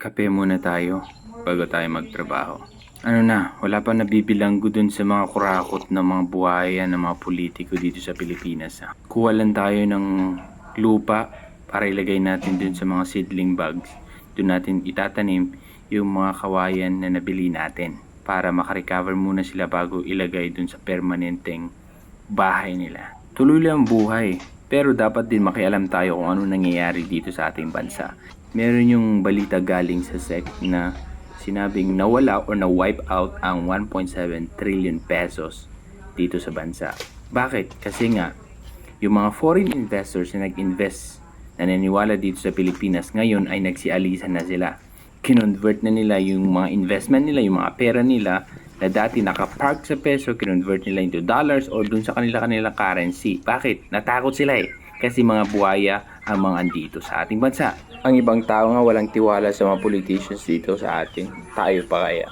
Kape muna tayo bago tayo magtrabaho. Wala pa nabibilanggo dun sa mga kurakot ng mga buhaya ng mga politiko dito sa Pilipinas. Kuha lang tayo ng lupa para ilagay natin dun sa mga seedling bags. Doon natin itatanim yung mga kawayan na nabili natin para makarecover muna sila bago ilagay dun sa permanenteng bahay nila. Tuloy lang buhay, pero dapat din makialam tayo kung ano nangyayari dito sa ating bansa. Meron yung balita galing sa SEC na sinabing nawala o na-wipe out ang 1.7 trillion pesos dito sa bansa. Bakit? Kasi nga, yung mga foreign investors na nag-invest na naniwala dito sa Pilipinas ngayon ay nagsialisan na sila. Kinonvert na nila yung mga investment nila, yung mga pera nila na dati nakapark sa peso, kinonvert nila into dollars o dun sa kanilang currency. Bakit? Natakot sila kasi mga buhaya ang mga andito sa ating bansa. Ang ibang tao nga walang tiwala sa mga politicians dito sa atin. Tayo pa kaya?